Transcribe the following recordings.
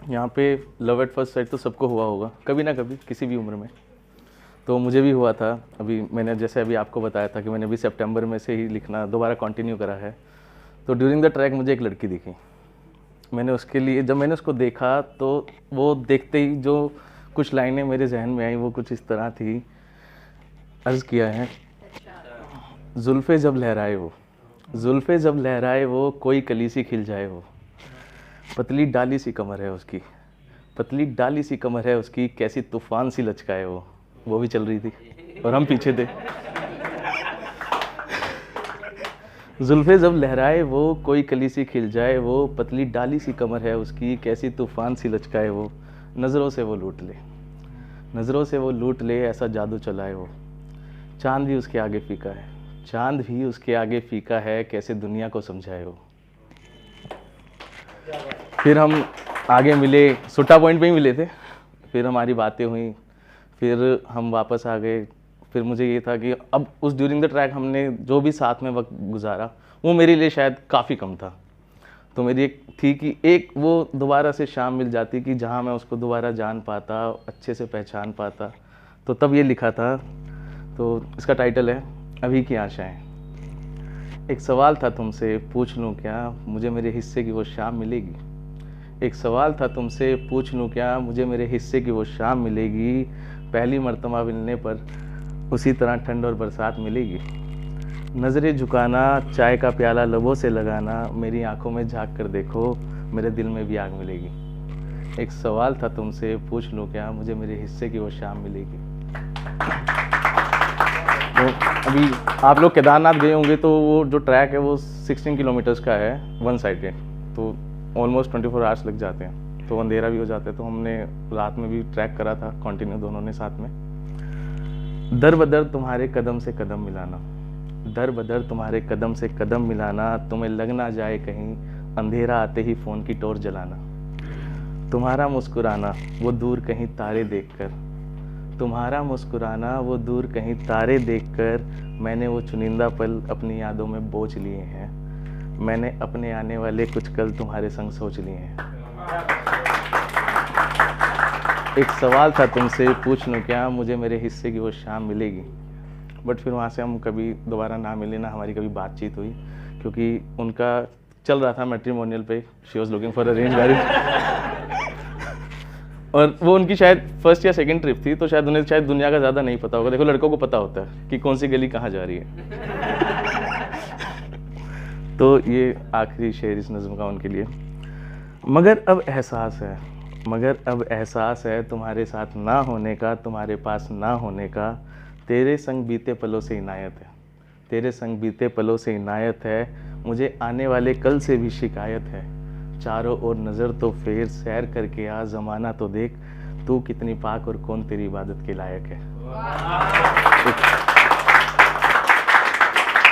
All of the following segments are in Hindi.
यहाँ पे लव एट फर्स्ट साइट तो सबको हुआ होगा कभी ना कभी, किसी भी उम्र में। तो मुझे भी हुआ था। अभी मैंने जैसे अभी आपको बताया था कि मैंने अभी सितंबर में से ही लिखना दोबारा कंटिन्यू करा है। तो ड्यूरिंग द ट्रैक मुझे एक लड़की दिखी। मैंने उसके लिए, जब मैंने उसको देखा तो वो देखते ही जो कुछ लाइनें मेरे जहन में आई वो कुछ इस तरह थी। अर्ज़ किया है, जुल्फ़े जब लहराए वो, जुल्फ़े जब लहराए वो, कोई कली सी खिल जाए वो, पतली डाली सी कमर है उसकी, पतली डाली सी कमर है उसकी, कैसी तूफ़ान सी लचकाए वो भी चल रही थी और हम पीछे थे। जुल्फ़े जब लहराए वो, कोई कली सी खिल जाए वो, पतली डाली सी कमर है उसकी, कैसी तूफ़ान सी लचकाए वो, नज़रों से वो लूट ले, नज़रों से वो लूट ले, ऐसा जादू चलाए वो। चाँद भी उसके आगे फीका है, चाँद भी उसके आगे फीका है, कैसे दुनिया को समझाए वो। फिर हम आगे मिले, सुट्टा पॉइंट पे ही मिले थे। फिर हमारी बातें हुई, फिर हम वापस आ गए। फिर मुझे ये था कि अब उस ड्यूरिंग द ट्रैक हमने जो भी साथ में वक्त गुजारा वो मेरे लिए शायद काफ़ी कम था। तो मेरी एक थी कि एक वो दोबारा से शाम मिल जाती कि जहाँ मैं उसको दोबारा जान पाता, अच्छे से पहचान पाता। तो तब ये लिखा था। तो इसका टाइटल है अभी की आशाएं। एक सवाल था तुमसे पूछ लूँ क्या, मुझे मेरे हिस्से की वो शाम मिलेगी। एक सवाल था तुमसे पूछ लूँ क्या, मुझे मेरे हिस्से की वो शाम मिलेगी। पहली मर्तबा मिलने पर उसी तरह ठंड और बरसात मिलेगी। नज़रें झुकाना, चाय का प्याला लबों से लगाना, मेरी आंखों में झांक कर देखो, मेरे दिल में भी आग मिलेगी। एक सवाल था तुमसे पूछ लूँ क्या, मुझे मेरे हिस्से की वो शाम मिलेगी। तो अभी आप लोग केदारनाथ गए होंगे तो वो जो ट्रैक है वो 16 किलोमीटर्स का है, वन साइडेड। तो ऑलमोस्ट 24 आवर्स लग जाते हैं, तो अंधेरा भी हो जाता है। तो हमने रात में भी ट्रैक करा था कंटिन्यू, दोनों ने साथ में। दर बदर तुम्हारे कदम से कदम मिलाना, दर बदर तुम्हारे कदम से कदम मिलाना, तुम्हें लग ना जाए कहीं अंधेरा आते ही फ़ोन की टॉर्च जलाना। तुम्हारा मुस्कुराना वो दूर कहीं तारे देखकर, तुम्हारा मुस्कुराना वो दूर कहीं तारे देखकर, मैंने वो चुनिंदा पल अपनी यादों में बोझ लिए हैं। मैंने अपने आने वाले कुछ कल तुम्हारे संग सोच लिए हैं। एक सवाल था तुमसे पूछ लूँ क्या, मुझे मेरे हिस्से की वो शाम मिलेगी। बट फिर वहाँ से हम कभी दोबारा ना मिले, ना हमारी कभी बातचीत हुई, क्योंकि उनका चल रहा था मैट्रिमोनियल पे, she was looking for arrange marriage. और वो उनकी शायद फर्स्ट या सेकंड ट्रिप थी, तो शायद उन्हें शायद दुनिया का ज़्यादा नहीं पता होगा। देखो लड़कों को पता होता है कि कौन सी गली कहाँ जा रही है। तो ये आखिरी शेर इस नज़्म का उनके लिए। मगर अब एहसास है, मगर अब एहसास है तुम्हारे साथ ना होने का, तुम्हारे पास ना होने का। तेरे संग बीते पलों से इनायत है, तेरे संग बीते पलों से इनायत है। मुझे आने वाले कल से भी शिकायत है। चारों ओर नज़र तो फेर, सैर करके आ ज़माना तो देख, तू कितनी पाक और कौन तेरी इबादत के लायक है।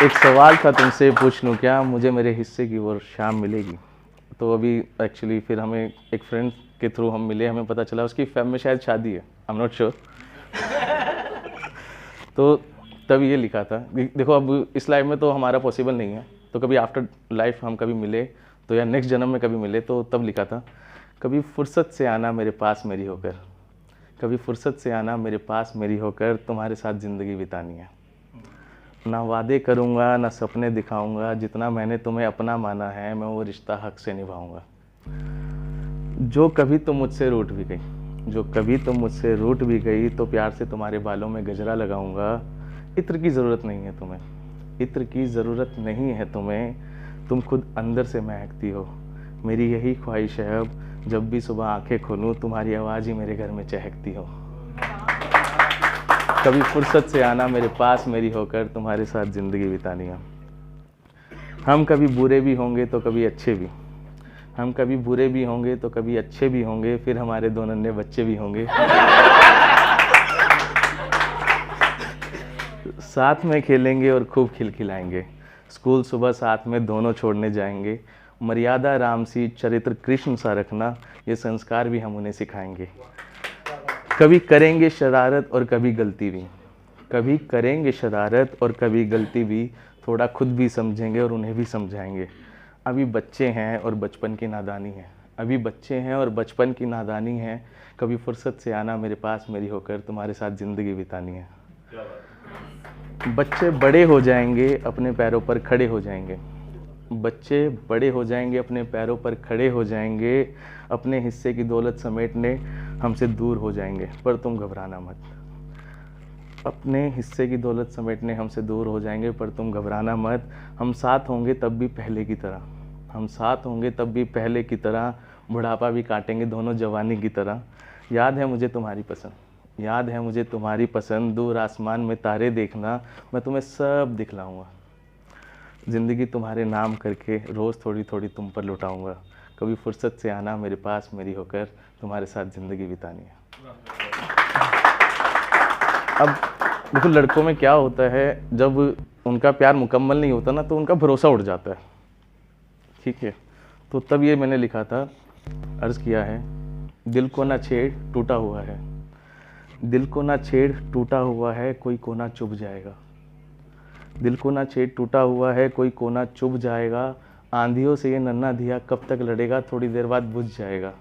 एक सवाल था तुमसे पूछ लूँ क्या, मुझे मेरे हिस्से की वो शाम मिलेगी। तो अभी एक्चुअली फिर हमें एक फ्रेंड के थ्रू हम मिले, हमें पता चला उसकी फैम में शायद शादी है, आई एम नॉट श्योर। तो तब ये लिखा था। देखो अब इस लाइफ में तो हमारा पॉसिबल नहीं है, तो कभी आफ्टर लाइफ हम कभी मिले तो, या नेक्स्ट जन्म में कभी मिले तो तब लिखा था, कभी फुर्सत से आना मेरे पास मेरी होकर, कभी फुर्सत से आना मेरे पास मेरी होकर, तुम्हारे साथ ज़िंदगी बितानी है। ना वादे करूँगा ना सपने दिखाऊंगा, जितना मैंने तुम्हें अपना माना है मैं वो रिश्ता हक से निभाऊंगा। जो कभी तुम मुझसे रूठ भी गई, जो कभी तुम मुझसे रूठ भी गई, तो प्यार से तुम्हारे बालों में गजरा लगाऊंगा। इत्र की ज़रूरत नहीं है तुम्हें, इत्र की ज़रूरत नहीं है तुम्हें, तुम खुद अंदर से महकती हो। मेरी यही ख्वाहिश है अब, जब भी सुबह आंखें खोलूँ तुम्हारी आवाज़ ही मेरे घर में चहकती हो। कभी फुर्सत से आना मेरे पास मेरी होकर, तुम्हारे साथ ज़िंदगी बितानी है। हम कभी बुरे भी होंगे तो कभी अच्छे भी, हम कभी बुरे भी होंगे तो कभी अच्छे भी होंगे, फिर हमारे दो नन्हे बच्चे भी होंगे। साथ में खेलेंगे और खूब खिलखिलाएंगे, स्कूल सुबह साथ में दोनों छोड़ने जाएंगे। मर्यादा राम सी चरित्र कृष्ण सा रखना, ये संस्कार भी हम उन्हें सिखाएंगे। कभी करेंगे शरारत और कभी गलती भी, कभी करेंगे शरारत और कभी गलती भी, थोड़ा खुद भी समझेंगे और उन्हें भी समझाएंगे। अभी बच्चे हैं और बचपन की नादानी है, अभी बच्चे हैं और बचपन की नादानी है, कभी फुर्सत से आना मेरे पास मेरी होकर, तुम्हारे साथ ज़िंदगी बितानी है। बच्चे बड़े हो जाएंगे अपने पैरों पर खड़े हो जाएंगे, बच्चे बड़े हो जाएंगे अपने पैरों पर खड़े हो जाएंगे, अपने हिस्से की दौलत समेटने हमसे दूर हो जाएंगे, पर तुम घबराना मत। अपने हिस्से की दौलत समेटने हमसे दूर हो जाएंगे, पर तुम घबराना मत। हम साथ होंगे तब भी पहले की तरह, हम साथ होंगे तब भी पहले की तरह, बुढ़ापा भी काटेंगे दोनों जवानी की तरह। याद है मुझे तुम्हारी पसंद, याद है मुझे तुम्हारी पसंद, दूर आसमान में तारे देखना, मैं तुम्हें सब दिखलाऊंगा। ज़िंदगी तुम्हारे नाम करके रोज़ थोड़ी थोड़ी तुम पर लुटाऊंगा, कभी फुर्सत से आना मेरे पास मेरी होकर, तुम्हारे साथ ज़िंदगी बितानी है। अब देखो लड़कों में क्या होता है, जब उनका प्यार मुकम्मल नहीं होता ना तो उनका भरोसा उड़ जाता है, ठीक है। तो तब ये मैंने लिखा था, अर्ज़ किया है, दिल को ना छेड़ टूटा हुआ है, दिल को ना छेड़ टूटा हुआ है, कोई कोना चुभ जाएगा। दिल को ना छेड़ टूटा हुआ है, कोई कोना चुभ जाएगा। आंधियों से ये नन्हा दिया कब तक लड़ेगा, थोड़ी देर बाद बुझ जाएगा।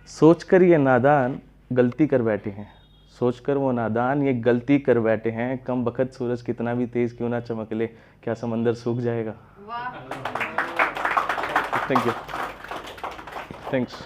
सोचकर ये नादान गलती कर बैठे हैं, सोचकर वो नादान ये गलती कर बैठे हैं, कम बखत सूरज कितना भी तेज क्यों ना चमक ले, क्या समंदर सूख जाएगा। Thank you, thanks.